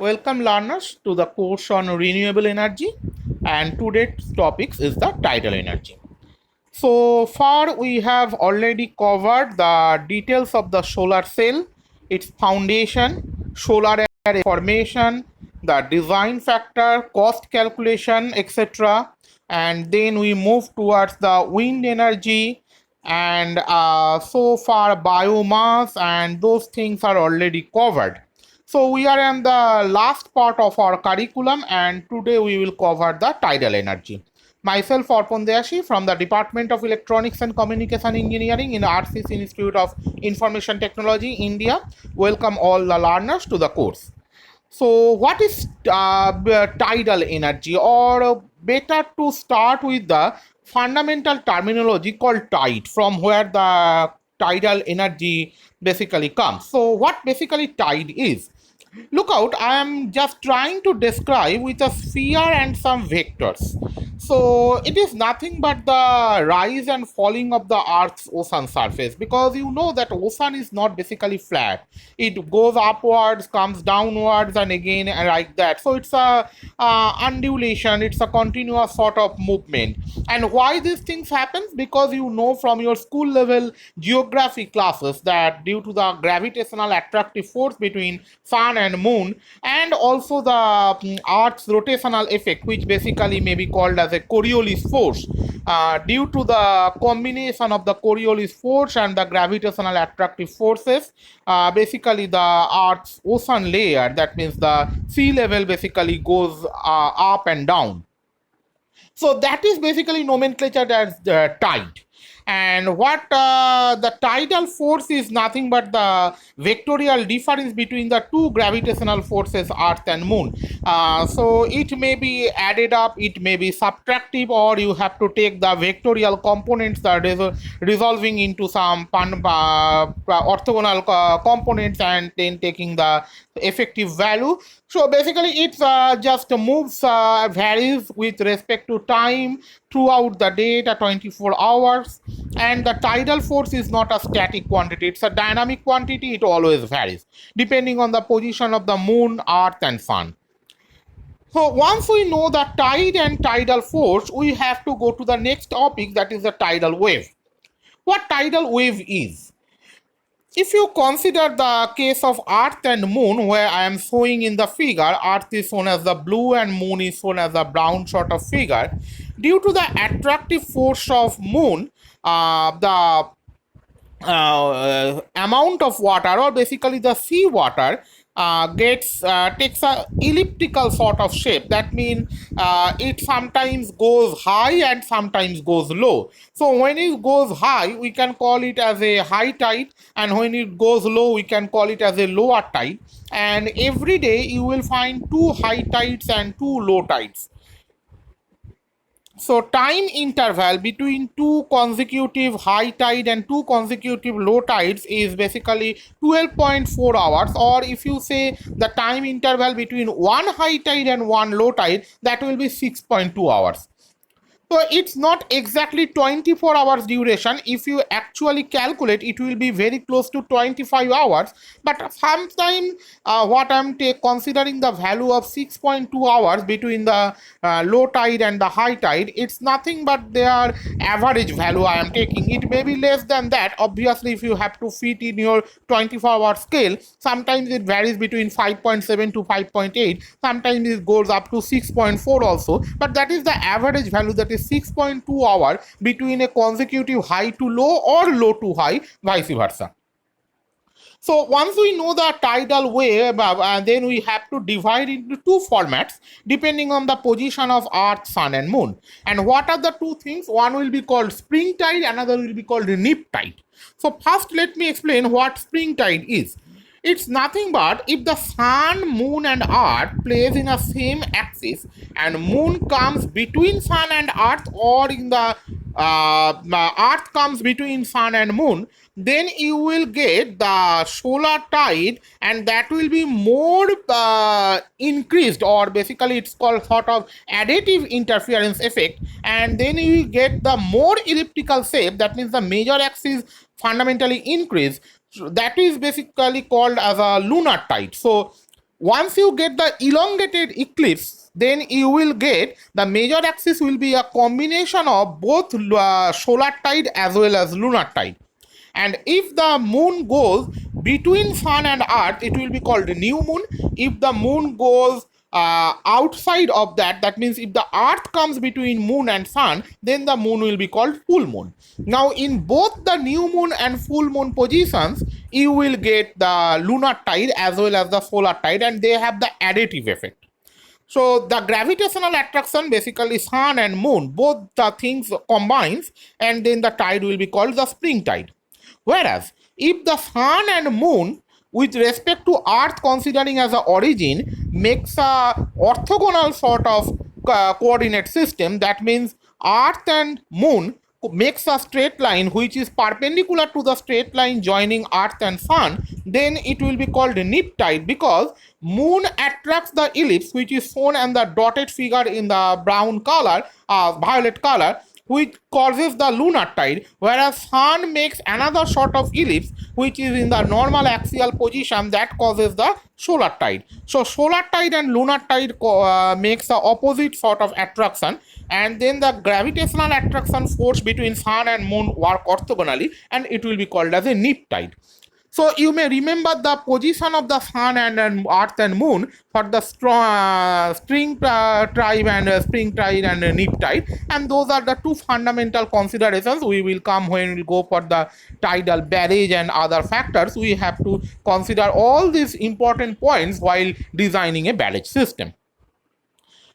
Welcome learners to the course on renewable energy, and today's topic is the tidal energy. So far we have already covered the details of the solar cell, its foundation, solar array formation, the design factor, cost calculation, etc. And then we move towards the wind energy, and so far biomass and those things are already covered. So we are in the last part of our curriculum, and today we will cover the tidal energy. Myself, Arpan Deashi from the Department of Electronics and Communication Engineering in RCS Institute of Information Technology, India. Welcome all the learners to the course. So, what is tidal energy, or better to start with the fundamental terminology called tide, from where the tidal energy basically comes. So, what basically tide is? Look out, I am just trying to describe with a sphere and some vectors. So it is nothing but the rise and falling of the Earth's ocean surface, because you know that ocean is not basically flat. It goes upwards, comes downwards, and again like that. So it's a undulation. It's a continuous sort of movement. And why these things happens? Because you know from your school level geography classes that due to the gravitational attractive force between sun and moon, and also the Earth's rotational effect, which basically may be called as a Coriolis force, due to the combination of the Coriolis force and the gravitational attractive forces, basically the Earth's ocean layer, that means the sea level, basically goes up and down. So that is basically nomenclature as the tide. And what the tidal force is nothing but the vectorial difference between the two gravitational forces, Earth and Moon. So it may be added up, it may be subtractive, or you have to take the vectorial components that is resolving into some orthogonal components and then taking the effective value. So basically it just moves, varies with respect to time throughout the day, the 24 hours. And the tidal force is not a static quantity, it's a dynamic quantity. It always varies depending on the position of the moon, earth and sun. So once we know the tide and tidal force, we have to go to the next topic, that is the tidal wave. What tidal wave is? If you consider the case of Earth and Moon, where I am showing in the figure, Earth is shown as the blue and Moon is shown as the brown sort of figure. Due to the attractive force of Moon, the amount of water, or basically the sea water, gets takes a elliptical sort of shape. That means it sometimes goes high and sometimes goes low. So when it goes high, we can call it as a high tide, and when it goes low, we can call it as a lower tide. And every day you will find two high tides and two low tides. So time interval between two consecutive high tide and two consecutive low tides is basically 12.4 hours, or if you say the time interval between one high tide and one low tide, that will be 6.2 hours. So it's not exactly 24 hours duration. If you actually calculate, it will be very close to 25 hours. But sometimes what I'm considering the value of 6.2 hours between the low tide and the high tide, it's nothing but their average value I am taking. It may be less than that. Obviously, if you have to fit in your 24-hour scale, sometimes it varies between 5.7 to 5.8. Sometimes it goes up to 6.4 also. But that is the average value, that is 6.2 hours between a consecutive high to low or low to high, vice versa. So once we know the tidal wave, then we have to divide into two formats depending on the position of Earth, Sun and Moon. And what are the two things? One will be called spring tide, another will be called nip tide. So first let me explain what spring tide is. It's nothing but if the sun, moon and earth plays in a same axis, and moon comes between sun and earth, or in the earth comes between sun and moon, then you will get the solar tide, and that will be more increased, or basically it's called sort of additive interference effect, and then you get the more elliptical shape. That means the major axis fundamentally increase. So that is basically called as a lunar tide. So Once you get the elongated eclipse, then you will get the major axis will be a combination of both solar tide as well as lunar tide. And if the moon goes between sun and earth, it will be called new moon. If the moon goes outside of that, that means if the earth comes between moon and sun, then the moon will be called full moon. Now in both the new moon and full moon positions, you will get the lunar tide as well as the solar tide, and they have the additive effect. So the gravitational attraction, basically sun and moon, both the things combines, and then the tide will be called the spring tide. Whereas if the sun and moon with respect to earth considering as a origin makes a orthogonal sort of coordinate system, that means earth and moon makes a straight line which is perpendicular to the straight line joining earth and sun, then it will be called niptide, because moon attracts the ellipse which is shown and the dotted figure in the brown color, violet color, which causes the lunar tide, whereas sun makes another sort of ellipse which is in the normal axial position, that causes the solar tide. So solar tide and lunar tide makes the opposite sort of attraction, and then the gravitational attraction force between sun and moon work orthogonally, and it will be called as a niptide. So you may remember the position of the sun and earth and moon for the string tide and spring tide and nip tide, and those are the two fundamental considerations. We will come when we go for the tidal barrage and other factors. We have to consider all these important points while designing a barrage system.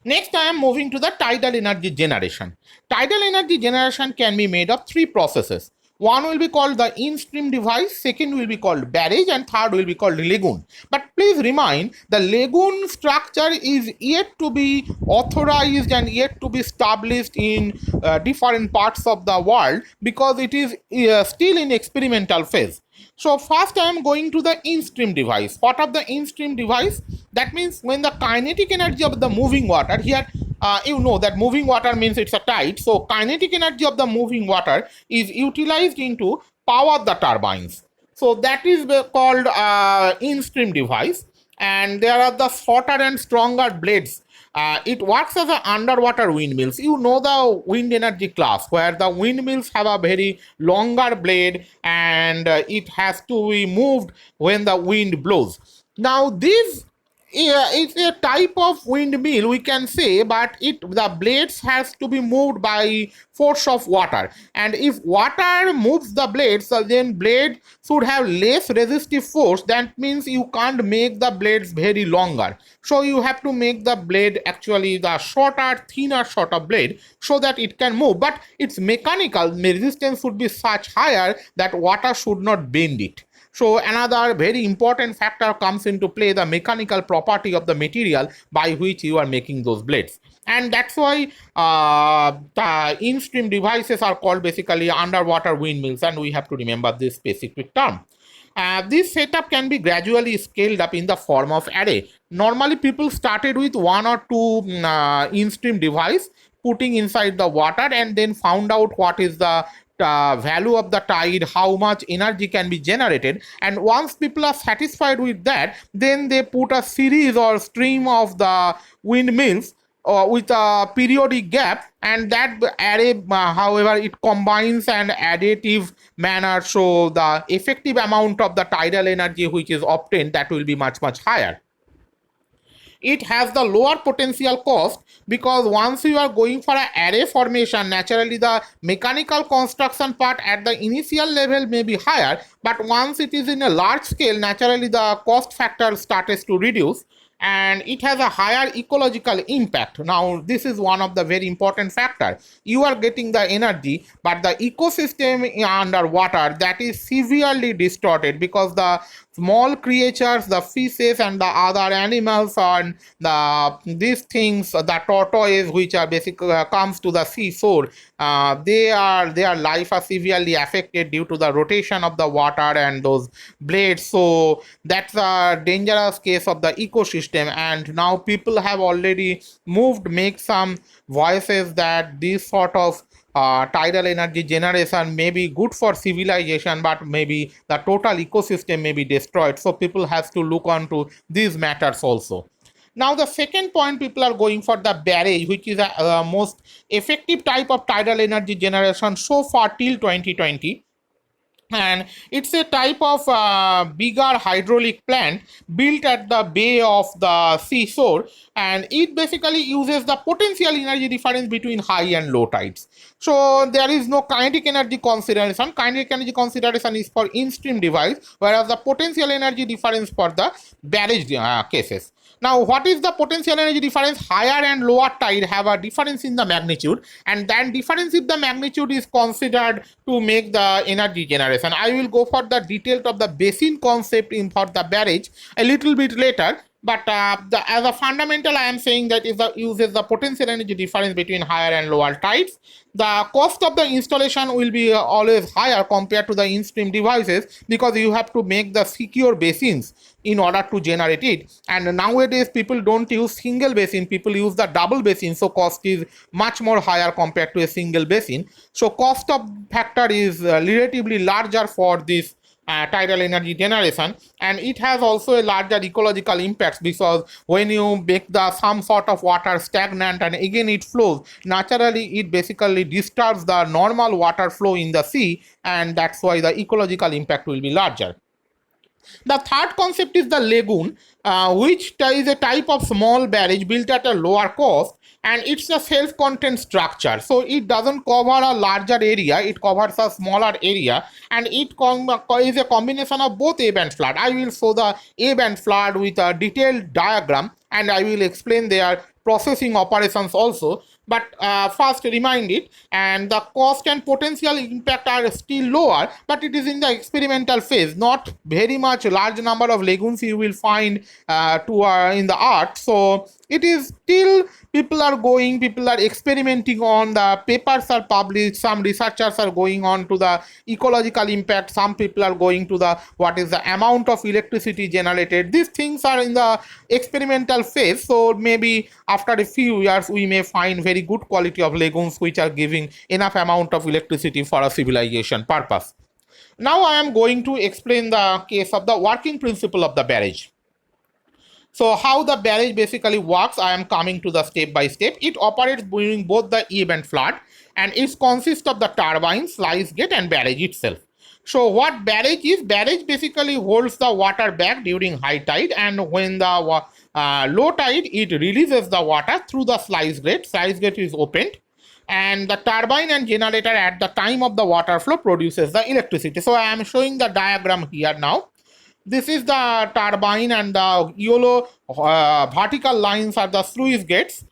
Next, I am moving to the tidal energy generation. Tidal energy generation can be made of three processes. One will be called the in-stream device, second will be called barrage, and third will be called lagoon. But please remind, the lagoon structure is yet to be authorized and yet to be established in different parts of the world, because it is still in experimental phase. So first I am going to the in-stream device. What of the in-stream device? That means when the kinetic energy of the moving water, here you know that moving water means it's a tide. So kinetic energy of the moving water is utilized into power the turbines. So that is called in-stream device. And there are the shorter and stronger blades. It works as an underwater windmills. You know the wind energy class, where the windmills have a very longer blade, and it has to be moved when the wind blows. Now this it's a type of windmill, we can say, but the blades has to be moved by force of water, and if water moves the blades, then blade should have less resistive force. That means you can't make the blades very longer, so you have to make the blade actually the shorter, thinner sort of blade, so that it can move, but its mechanical resistance should be such higher that water should not bend it. So another very important factor comes into play, the mechanical property of the material by which you are making those blades. And that's why the in-stream devices are called basically underwater windmills, and we have to remember this specific term. This setup can be gradually scaled up in the form of array. Normally people started with one or two in-stream device, putting inside the water, and then found out what is the value of the tide, how much energy can be generated, and once people are satisfied with that, then they put a series or stream of the windmills with a periodic gap, and that array however it combines an additive manner, so the effective amount of the tidal energy which is obtained, that will be much higher. It has the lower potential cost, because once you are going for an array formation, naturally the mechanical construction part at the initial level may be higher, but once it is in a large scale, naturally the cost factor starts to reduce, and it has a higher ecological impact. Now this is one of the very important factor. You are getting the energy, but the ecosystem underwater, that is severely distorted, because the small creatures, the fishes and the other animals, and these things, the tortoise which are basically comes to the seashore, their life are severely affected due to the rotation of the water and those blades. So that's a dangerous case of the ecosystem, and now people have already moved, make some voices that this sort of tidal energy generation may be good for civilization, but maybe the total ecosystem may be destroyed. So people has to look on to these matters also. Now the second point, people are going for the barrage, which is the most effective type of tidal energy generation so far till 2020, and it's a type of bigger hydraulic plant built at the bay of the seashore, and it basically uses the potential energy difference between high and low tides. So there is no kinetic energy consideration. Kinetic energy consideration is for in-stream device, whereas the potential energy difference for the barrage cases. Now, what is the potential energy difference? Higher and lower tide have a difference in the magnitude, and that difference in the magnitude is considered to make the energy generation. I will go for the details of the basin concept in for the barrage a little bit later. But as a fundamental, I am saying that is the uses the potential energy difference between higher and lower tides. The cost of the installation will be always higher compared to the in-stream devices, because you have to make the secure basins in order to generate it. And nowadays people don't use single basin, people use the double basin, so cost is much more higher compared to a single basin. So cost of factor is relatively larger for this tidal energy generation, and it has also a larger ecological impacts, because when you make the some sort of water stagnant and again it flows naturally, it basically disturbs the normal water flow in the sea, and that's why the ecological impact will be larger. The third concept is the lagoon, which is a type of small barrage built at a lower cost, and it's a self-contained structure. So it doesn't cover a larger area, it covers a smaller area, and it is a combination of both ebb and flood. I will show the ebb and flood with a detailed diagram, and I will explain their processing operations also. But first remind it, and the cost and potential impact are still lower, but it is in the experimental phase. Not very much large number of lagoons you will find in the art. So it is still people are experimenting on, the papers are published, some researchers are going on to the ecological impact, some people are going to the what is the amount of electricity generated. These things are in the experimental phase, so maybe after a few years we may find very good quality of lagoons which are giving enough amount of electricity for a civilization purpose. Now I am going to explain the case of the working principle of the barrage. So how the barrage basically works, I am coming to the step by step. It operates during both the ebb and flood, and it consists of the turbine, sluice gate, and barrage itself. So what barrage is? Barrage basically holds the water back during high tide, and when the low tide, it releases the water through the sluice gate. Sluice gate is opened, and the turbine and generator at the time of the water flow produces the electricity. So I am showing the diagram here now. This is the turbine, and the yellow vertical lines are the sluice gates.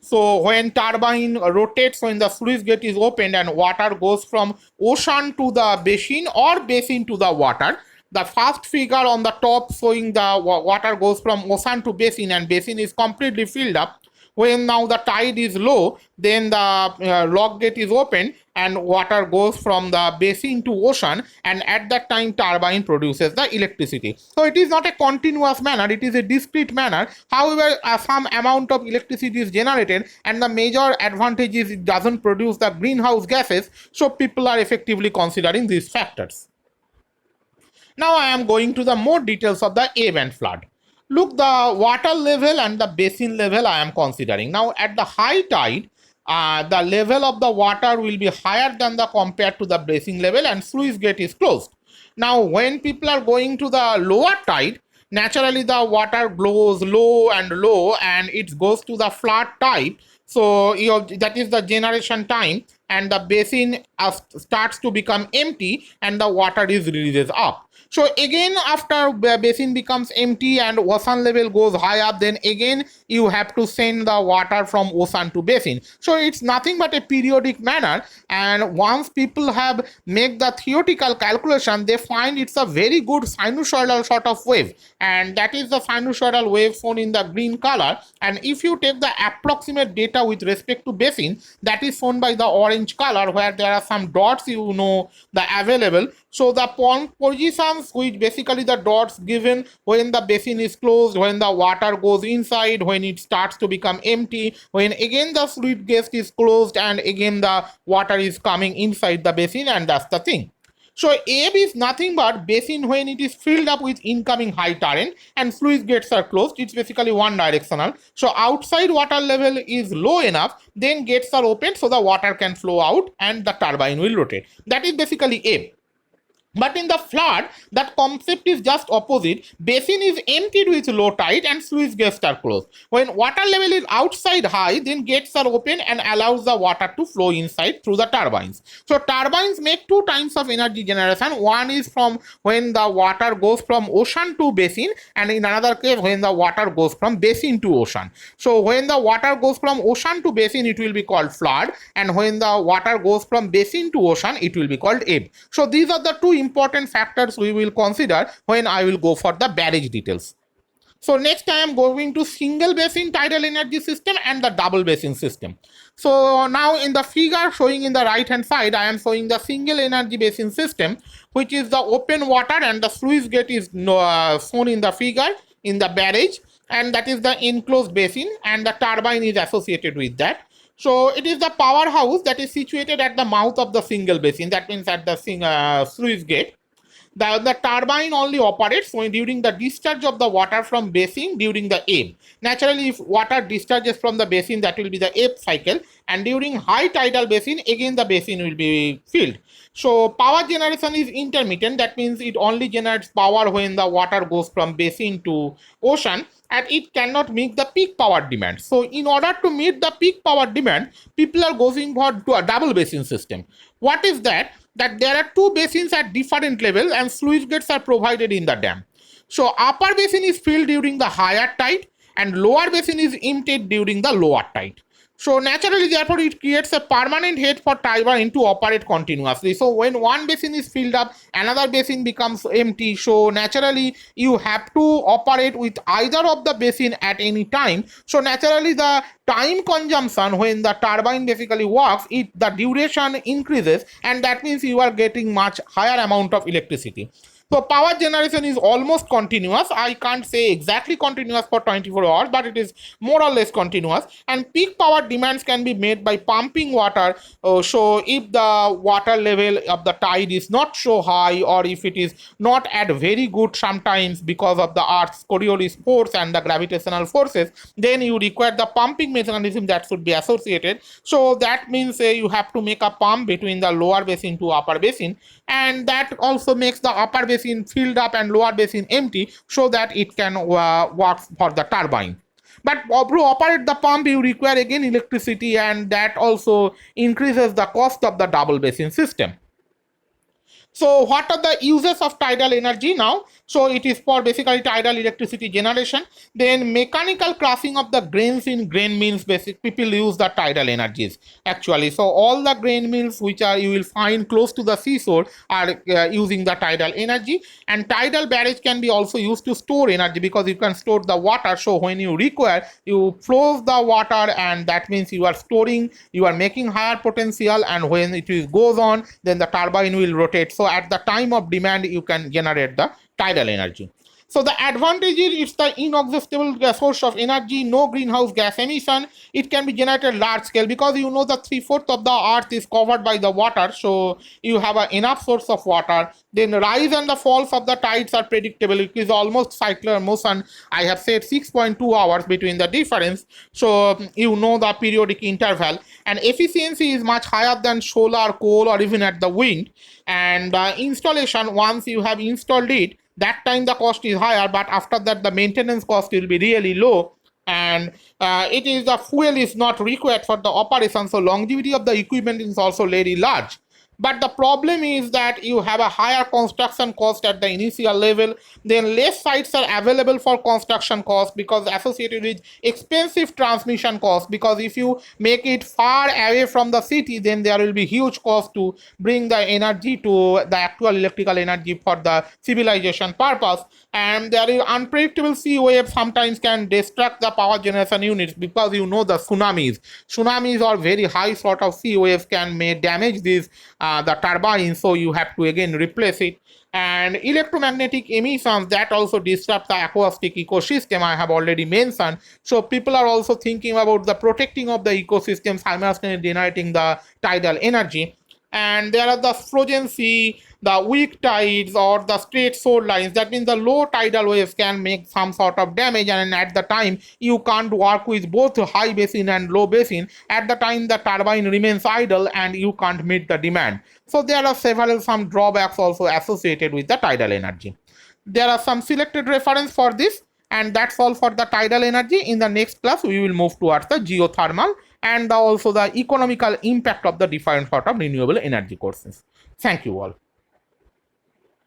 So when turbine rotates, when the sluice gate is opened and water goes from ocean to the basin or basin to the water, the first figure on the top showing the water goes from ocean to basin, and basin is completely filled up. When now the tide is low, then the lock gate is open and water goes from the basin to ocean, and at that time turbine produces the electricity. So it is not a continuous manner, it is a discrete manner. However, some amount of electricity is generated, and the major advantage is it doesn't produce the greenhouse gases, so people are effectively considering these factors. Now I am going to the more details of the ebb and flood. Look, the water level and the basin level I am considering. Now at the high tide, the level of the water will be higher than the compared to the basin level, and sluice gate is closed. Now when people are going to the lower tide, naturally the water blows low and low, and it goes to the flood tide. So that is the generation time, and the basin starts to become empty, and the water is released up. So again, after basin becomes empty and ocean level goes high up, then again you have to send the water from ocean to basin. So it's nothing but a periodic manner, and once people have make the theoretical calculation, they find it's a very good sinusoidal sort of wave, and that is the sinusoidal wave shown in the green color. And if you take the approximate data with respect to basin, that is shown by the orange color, where there are some dots the available So the positions, which basically the dots given when the basin is closed, when the water goes inside, when it starts to become empty, when again the fluid gate is closed and again the water is coming inside the basin, and that's the thing. So ebb is nothing but basin when it is filled up with incoming high current and sluice gates are closed. It's basically one directional. So outside water level is low enough, then gates are opened so the water can flow out and the turbine will rotate. That is basically ebb. But in the flood, that concept is just opposite. Basin is emptied with low tide and sluice gates are closed. When water level is outside high, then gates are open and allows the water to flow inside through the turbines. So turbines make two types of energy generation. One is from when the water goes from ocean to basin, and in another case when the water goes from basin to ocean. So when the water goes from ocean to basin, it will be called flood, and when the water goes from basin to ocean, it will be called ebb. So these are the two important factors we will consider when I will go for the barrage details. So next I am going to single basin tidal energy system and the double basin system. So now in the figure showing in the right hand side, I am showing the single energy basin system, which is the open water, and the sluice gate is shown in the figure in the barrage, and that is the enclosed basin, and the turbine is associated with that. So it is the powerhouse that is situated at the mouth of the single basin, that means at the sluice gate. The turbine only operates when during the discharge of the water from basin during the ebb. Naturally, if water discharges from the basin, that will be the ebb cycle, and during high tidal basin, again the basin will be filled. So power generation is intermittent, that means it only generates power when the water goes from basin to ocean, and it cannot meet the peak power demand. So in order to meet the peak power demand, people are going for to a double basin system. What is that? That there are two basins at different levels and sluice gates are provided in the dam. So upper basin is filled during the higher tide and lower basin is emptied during the lower tide. So naturally, therefore, it creates a permanent head for turbine to operate continuously. So when one basin is filled up, another basin becomes empty. So naturally, you have to operate with either of the basin at any time. So naturally, the time consumption when the turbine basically works, the duration increases, and that means you are getting much higher amount of electricity. So power generation is almost continuous. I can't say exactly continuous for 24 hours, but it is more or less continuous. And peak power demands can be made by pumping water. So if the water level of the tide is not so high, or if it is not at very good sometimes because of the Earth's Coriolis force and the gravitational forces, then you require the pumping mechanism that should be associated. So that means you have to make a pump between the lower basin to upper basin, and that also makes the upper basin filled up and lower basin empty so that it can work for the turbine. But to operate the pump, you require again electricity, and that also increases the cost of the double basin system. So what are the uses of tidal energy now? So it is for basically tidal electricity generation. Then mechanical crushing of the grains in grain mills. Basic people use the tidal energies actually. So all the grain mills which are you will find close to the seashore are using the tidal energy. And tidal barrage can be also used to store energy because you can store the water. So when you require, you flow the water, and that means you are storing, you are making higher potential, and when it goes on, then the turbine will rotate. So at the time of demand, you can generate the tidal energy. So the advantage is it's the inexhaustible source of energy, no greenhouse gas emission. It can be generated large scale because you know the 3/4 of the earth is covered by the water. So you have enough source of water. Then rise and the falls of the tides are predictable. It is almost circular motion. I have said 6.2 hours between the difference. So you know the periodic interval, and efficiency is much higher than solar, coal, or even at the wind. And installation, once you have installed it, that time the cost is higher, but after that the maintenance cost will be really low. And it is the fuel is not required for the operation, so longevity of the equipment is also very large. But the problem is that you have a higher construction cost at the initial level, then less sites are available for construction cost because associated with expensive transmission cost, because if you make it far away from the city, then there will be huge cost to bring the energy to the actual electrical energy for the civilization purpose. And there is unpredictable sea waves sometimes can destruct the power generation units, because you know the tsunamis or very high sort of sea waves may damage these the turbine, so you have to again replace it. And electromagnetic emissions that also disrupt the acoustic ecosystem, I have already mentioned. So people are also thinking about the protecting of the ecosystem, simultaneously generating the tidal energy. And there are the frozen sea, the weak tides, or the straight shore lines. That means the low tidal waves can make some sort of damage, and at the time you can't work with both high basin and low basin. At the time the turbine remains idle and you can't meet the demand. So there are some drawbacks also associated with the tidal energy. There are some selected reference for this, and that's all for the tidal energy. In the next class we will move towards the geothermal and also the economical impact of the different sort of renewable energy courses. Thank you all.